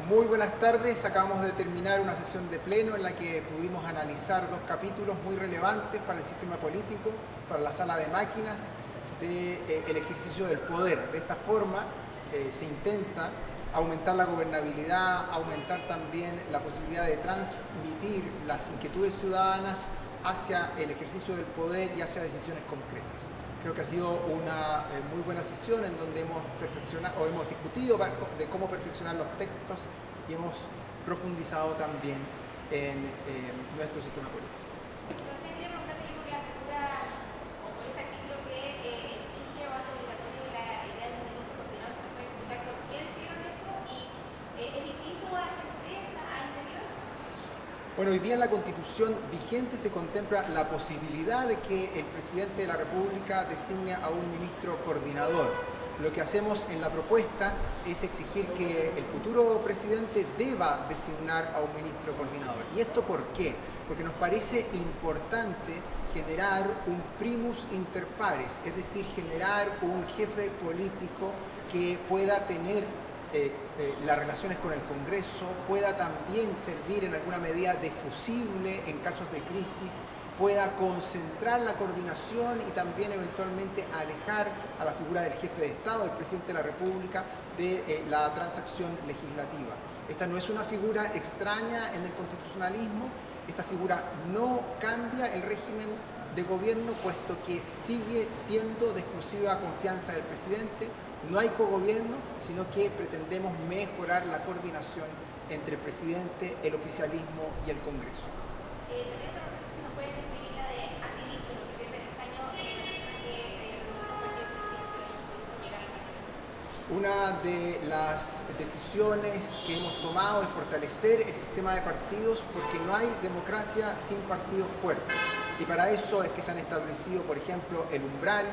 Muy buenas tardes, acabamos de terminar una sesión de pleno en la que pudimos analizar dos capítulos muy relevantes para el sistema político, para la sala de máquinas, del ejercicio del poder. De esta forma se intenta aumentar la gobernabilidad, aumentar también la posibilidad de transmitir las inquietudes ciudadanas hacia el ejercicio del poder y hacia decisiones concretas. Creo que ha sido una muy buena sesión en donde hemos perfeccionado o hemos discutido de cómo perfeccionar los textos y hemos profundizado también en nuestro sistema político. Entonces, quería preguntarte yo por la figura o por este artículo que exige o hace obligatorio la idea de un ministro coordinador. ¿Se puede explicar por qué decidieron eso? ¿Y es distinto a certeza, a interior? Bueno, hoy día en la Constitución vigente se contempla la posibilidad de que el presidente de la República designe a un ministro coordinador. Lo que hacemos en la propuesta es exigir que el futuro presidente deba designar a un ministro coordinador. ¿Y esto por qué? Porque nos parece importante generar un primus inter pares, es decir, generar un jefe político que pueda tener las relaciones con el Congreso, pueda también servir en alguna medida de fusible en casos de crisis, pueda concentrar la coordinación y también eventualmente alejar a la figura del jefe de Estado, del presidente de la República, de la transacción legislativa. Esta no es una figura extraña en el constitucionalismo, esta figura no cambia el régimen de gobierno, puesto que sigue siendo de exclusiva confianza del presidente. No hay cogobierno, sino que pretendemos mejorar la coordinación entre el presidente, el oficialismo y el Congreso. También si nos puedes describir la de activismo, lo que pierde el escaño de la persona que renunció al partido político que lo hizo llegar al Parlamento. Una de las decisiones que hemos tomado es fortalecer el sistema de partidos, porque no hay democracia sin partidos fuertes. Y para eso es que se han establecido, por ejemplo, el umbral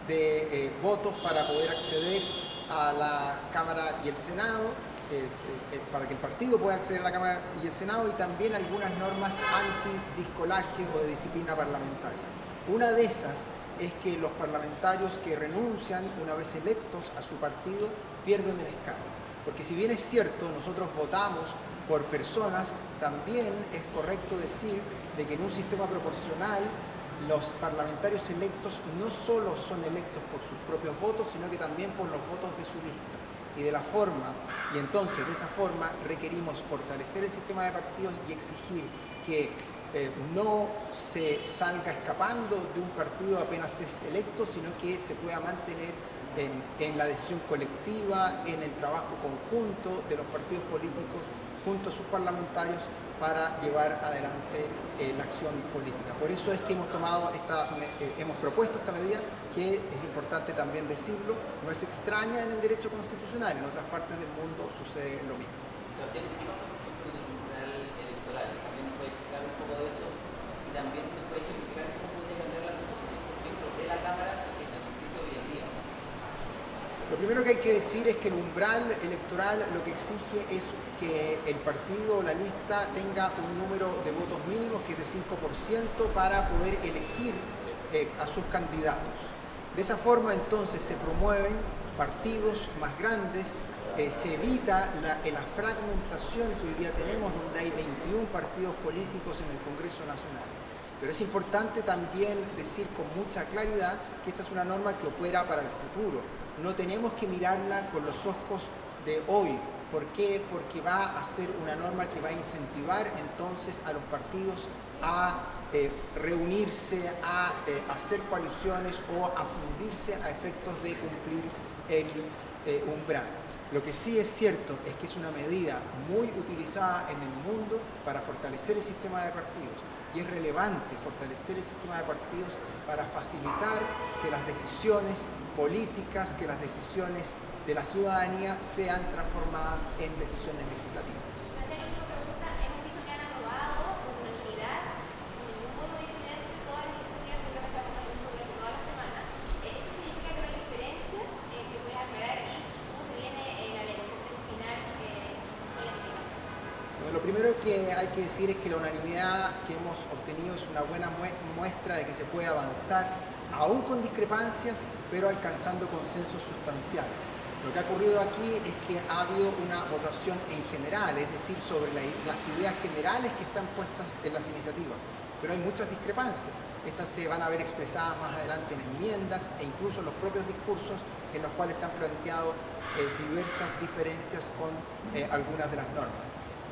de votos para poder acceder a la Cámara y el Senado, para que el partido pueda acceder a la Cámara y el Senado, y también algunas normas antidiscolaje o de disciplina parlamentaria. Una de esas es que los parlamentarios que renuncian una vez electos a su partido pierden el escaño. Porque si bien es cierto, nosotros votamos por personas, también es correcto decir de que en un sistema proporcional los parlamentarios electos no solo son electos por sus propios votos, sino que también por los votos de su lista. Y de esa forma requerimos fortalecer el sistema de partidos y exigir que no se salga escapando de un partido apenas es electo, sino que se pueda mantener en la decisión colectiva, en el trabajo conjunto de los partidos políticos junto a sus parlamentarios para llevar adelante la acción política. Por eso es que hemos propuesto esta medida, que es importante también decirlo, no es extraña en el derecho constitucional, en otras partes del mundo sucede lo mismo. Sebastián, ¿qué pasa por ejemplo con el tribunal electoral? También nos puede explicar un poco de eso y también si nos puede explicar cómo podría cambiar la composición, por ejemplo, de la Cámara si que está en servicio hoy en día. Lo primero que hay que decir es que el umbral electoral lo que exige es que el partido o la lista tenga un número de votos mínimos que es de 5% para poder elegir a sus candidatos. De esa forma entonces se promueven partidos más grandes, se evita la fragmentación que hoy día tenemos, donde hay 21 partidos políticos en el Congreso Nacional. Pero es importante también decir con mucha claridad que esta es una norma que opera para el futuro. No tenemos que mirarla con los ojos de hoy. ¿Por qué? Porque va a ser una norma que va a incentivar entonces a los partidos a reunirse, a hacer coaliciones o a fundirse a efectos de cumplir el umbral. Lo que sí es cierto es que es una medida muy utilizada en el mundo para fortalecer el sistema de partidos. Y es relevante fortalecer el sistema de partidos para facilitar que las decisiones políticas, que las decisiones de la ciudadanía sean transformadas en decisiones legislativas. La última pregunta, hemos visto que han aprobado con unanimidad, sin ningún voto disidente, todas las iniciativas sobre las que estamos hablando durante toda la semana. ¿Eso significa que no hay diferencias? ¿Se puede aclarar y cómo se viene la negociación final con la diputación? Bueno, lo primero que hay que decir es que la unanimidad que hemos obtenido es una buena muestra de que se puede avanzar, aún con discrepancias, pero alcanzando consensos sustanciales. Lo que ha ocurrido aquí es que ha habido una votación en general, es decir, sobre las ideas generales que están puestas en las iniciativas, pero hay muchas discrepancias. Estas se van a ver expresadas más adelante en enmiendas e incluso en los propios discursos en los cuales se han planteado diversas diferencias con algunas de las normas.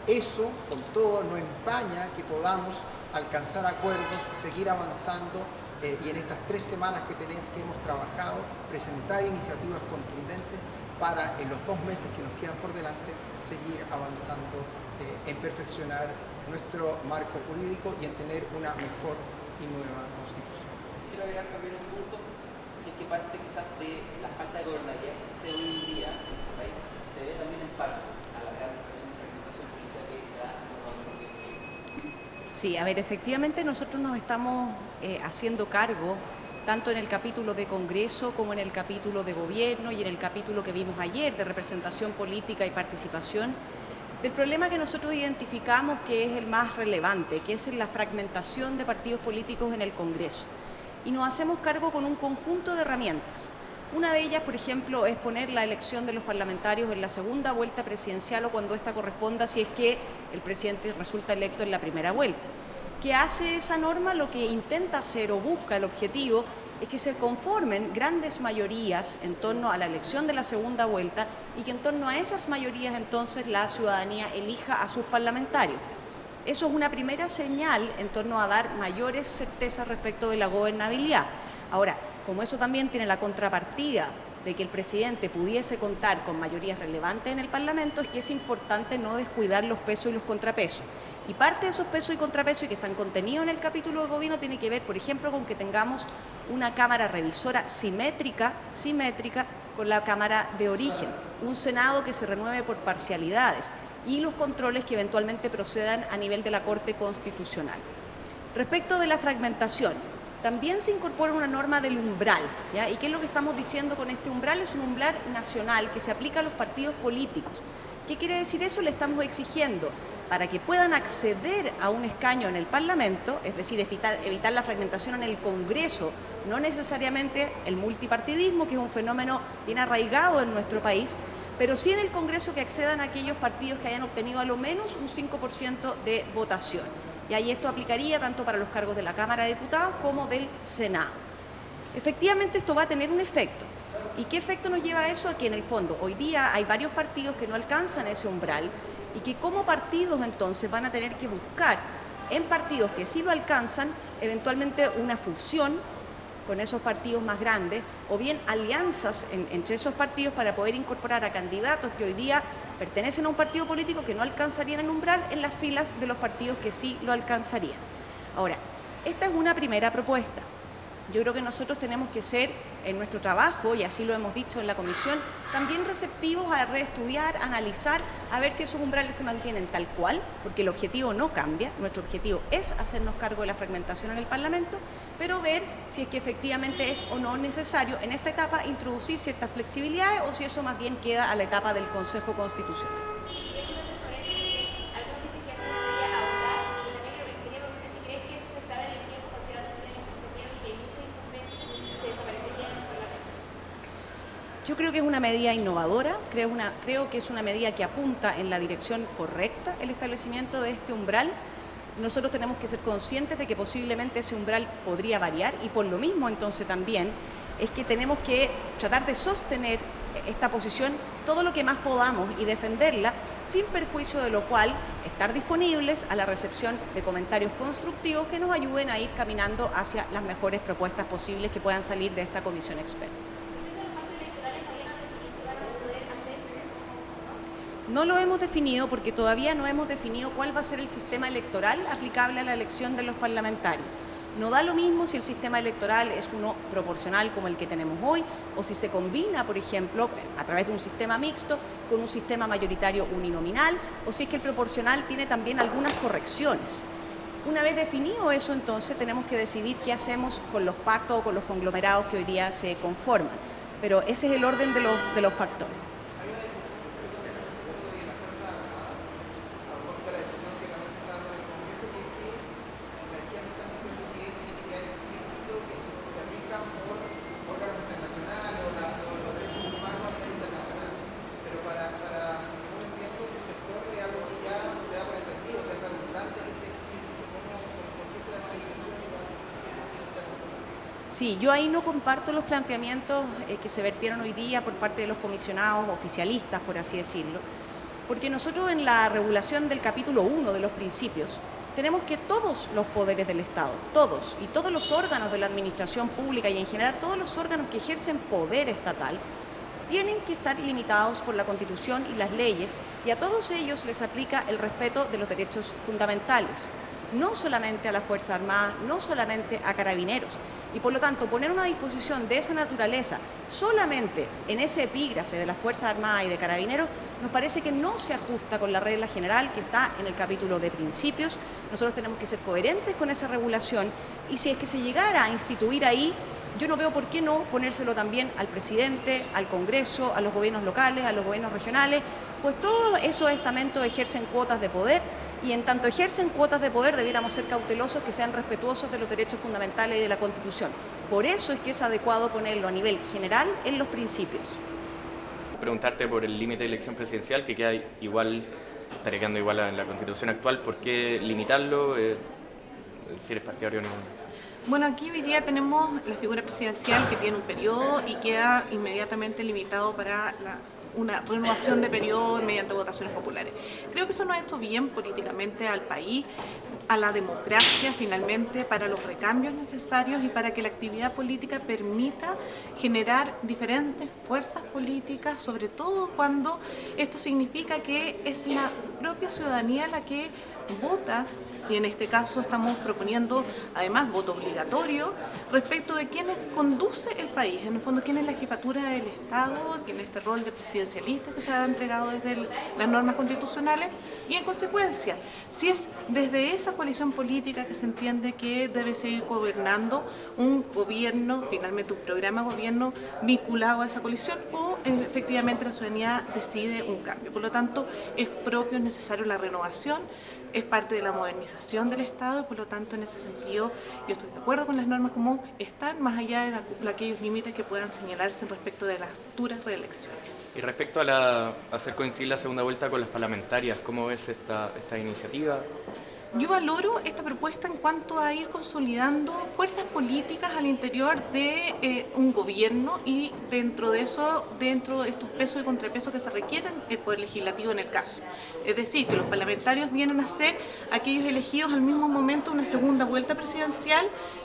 Eso, con todo, no empaña que podamos alcanzar acuerdos, seguir avanzando y en estas 3 semanas que hemos trabajado, presentar iniciativas contundentes para en los 2 meses que nos quedan por delante seguir avanzando en perfeccionar nuestro marco jurídico y en tener una mejor y nueva constitución. Quiero agregar también un punto, si es que parte quizás de la falta de gobernabilidad que existe hoy en día en nuestro país, se debe también en parte a la gran presión de fragmentación política que se da en los gobiernos. Sí, a ver, efectivamente nosotros nos estamos haciendo cargo, tanto en el capítulo de Congreso como en el capítulo de Gobierno y en el capítulo que vimos ayer de representación política y participación, del problema que nosotros identificamos que es el más relevante, que es la fragmentación de partidos políticos en el Congreso. Y nos hacemos cargo con un conjunto de herramientas. Una de ellas, por ejemplo, es poner la elección de los parlamentarios en la segunda vuelta presidencial o cuando ésta corresponda si es que el presidente resulta electo en la primera vuelta. ¿Qué hace esa norma? Lo que intenta hacer o busca el objetivo es que se conformen grandes mayorías en torno a la elección de la segunda vuelta y que en torno a esas mayorías entonces la ciudadanía elija a sus parlamentarios. Eso es una primera señal en torno a dar mayores certezas respecto de la gobernabilidad. Ahora, como eso también tiene la contrapartida de que el presidente pudiese contar con mayorías relevantes en el Parlamento, es que es importante no descuidar los pesos y los contrapesos. Y parte de esos pesos y contrapesos que están contenidos en el capítulo de gobierno tiene que ver, por ejemplo, con que tengamos una Cámara revisora simétrica con la Cámara de origen, un Senado que se renueve por parcialidades y los controles que eventualmente procedan a nivel de la Corte Constitucional. Respecto de la fragmentación, también se incorpora una norma del umbral, ¿ya? ¿Y qué es lo que estamos diciendo con este umbral? Es un umbral nacional que se aplica a los partidos políticos. ¿Qué quiere decir eso? Le estamos exigiendo para que puedan acceder a un escaño en el Parlamento, es decir, evitar la fragmentación en el Congreso, no necesariamente el multipartidismo, que es un fenómeno bien arraigado en nuestro país, pero sí en el Congreso que accedan a aquellos partidos que hayan obtenido a lo menos un 5% de votación. Y ahí esto aplicaría tanto para los cargos de la Cámara de Diputados como del Senado. Efectivamente, esto va a tener un efecto. ¿Y qué efecto nos lleva a eso? A que en el fondo hoy día hay varios partidos que no alcanzan ese umbral y que como partidos entonces van a tener que buscar en partidos que sí lo alcanzan eventualmente una fusión con esos partidos más grandes o bien alianzas entre esos partidos para poder incorporar a candidatos que hoy día pertenecen a un partido político que no alcanzarían el umbral en las filas de los partidos que sí lo alcanzarían. Ahora, esta es una primera propuesta. Yo creo que nosotros tenemos que ser, en nuestro trabajo, y así lo hemos dicho en la comisión, también receptivos a reestudiar, analizar, a ver si esos umbrales se mantienen tal cual, porque el objetivo no cambia, nuestro objetivo es hacernos cargo de la fragmentación en el Parlamento, pero ver si es que efectivamente es o no necesario en esta etapa introducir ciertas flexibilidades o si eso más bien queda a la etapa del Consejo Constitucional. Yo creo que es una medida innovadora, creo que es una medida que apunta en la dirección correcta el establecimiento de este umbral. Nosotros tenemos que ser conscientes de que posiblemente ese umbral podría variar y por lo mismo entonces también es que tenemos que tratar de sostener esta posición todo lo que más podamos y defenderla sin perjuicio de lo cual estar disponibles a la recepción de comentarios constructivos que nos ayuden a ir caminando hacia las mejores propuestas posibles que puedan salir de esta comisión experta. No lo hemos definido porque todavía no hemos definido cuál va a ser el sistema electoral aplicable a la elección de los parlamentarios. No da lo mismo si el sistema electoral es uno proporcional como el que tenemos hoy o si se combina, por ejemplo, a través de un sistema mixto con un sistema mayoritario uninominal o si es que el proporcional tiene también algunas correcciones. Una vez definido eso, entonces tenemos que decidir qué hacemos con los pactos o con los conglomerados que hoy día se conforman. Pero ese es el orden de los factores. Sí, yo ahí no comparto los planteamientos que se vertieron hoy día por parte de los comisionados oficialistas, por así decirlo, porque nosotros en la regulación del capítulo 1 de los principios tenemos que todos los poderes del Estado, todos, y todos los órganos de la administración pública y en general todos los órganos que ejercen poder estatal, tienen que estar limitados por la Constitución y las leyes, y a todos ellos les aplica el respeto de los derechos fundamentales, no solamente a la Fuerza Armada, no solamente a Carabineros. Y por lo tanto, poner una disposición de esa naturaleza solamente en ese epígrafe de la Fuerza Armada y de Carabineros nos parece que no se ajusta con la regla general que está en el capítulo de principios. Nosotros tenemos que ser coherentes con esa regulación y si es que se llegara a instituir ahí, yo no veo por qué no ponérselo también al presidente, al Congreso, a los gobiernos locales, a los gobiernos regionales, pues todos esos estamentos ejercen cuotas de poder y en tanto ejercen cuotas de poder debiéramos ser cautelosos que sean respetuosos de los derechos fundamentales y de la Constitución. Por eso es que es adecuado ponerlo a nivel general en los principios. Preguntarte por el límite de elección presidencial que queda igual, estaría quedando igual en la Constitución actual, ¿por qué limitarlo? Si eres partidario o no. Bueno, aquí hoy día tenemos la figura presidencial que tiene un periodo y queda inmediatamente limitado para una renovación de periodo mediante votaciones populares. Creo que eso no ha hecho bien políticamente al país, a la democracia finalmente, para los recambios necesarios y para que la actividad política permita generar diferentes fuerzas políticas, sobre todo cuando esto significa que es la propia ciudadanía la que vota. Y en este caso estamos proponiendo además voto obligatorio respecto de quién conduce el país, en el fondo quién es la jefatura del Estado, quién es este rol de presidencialista que se ha entregado desde las normas constitucionales y en consecuencia, si es desde esa coalición política que se entiende que debe seguir gobernando un gobierno, finalmente un programa de gobierno vinculado a esa coalición o efectivamente la ciudadanía decide un cambio. Por lo tanto, es propio, es necesario la renovación, es parte de la modernización del Estado y por lo tanto en ese sentido yo estoy de acuerdo con las normas como están, más allá de aquellos límites que puedan señalarse respecto de las futuras reelecciones. Y respecto a hacer coincidir la segunda vuelta con las parlamentarias, ¿cómo ves esta iniciativa? Yo valoro esta propuesta en cuanto a ir consolidando fuerzas políticas al interior de un gobierno y dentro de estos pesos y contrapesos que se requieren el Poder Legislativo en el caso. Es decir, que los parlamentarios vienen a ser aquellos elegidos al mismo momento una segunda vuelta presidencial.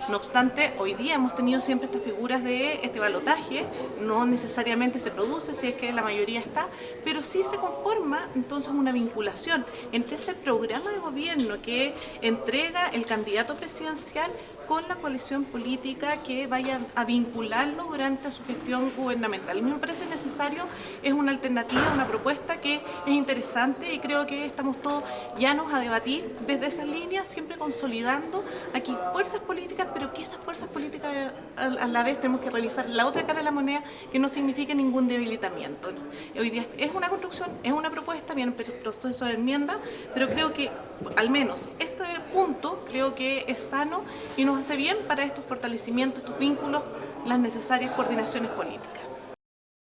No obstante, hoy día hemos tenido siempre estas figuras de este balotaje, no necesariamente se produce si es que la mayoría está, pero sí se conforma entonces una vinculación entre ese programa de gobierno que entrega el candidato presidencial con la coalición política que vaya a vincularlo durante su gestión gubernamental. A mí me parece necesario, es una alternativa, una propuesta que es interesante y creo que estamos todos llanos a debatir desde esas líneas, siempre consolidando aquí fuerzas políticas, pero que esas fuerzas políticas a la vez tenemos que revisar la otra cara de la moneda que no signifique ningún debilitamiento. Hoy día es una construcción, es una propuesta, viene un proceso de enmienda, pero creo que al menos este punto creo que es sano y nos hace bien para estos fortalecimientos, estos vínculos, las necesarias coordinaciones políticas.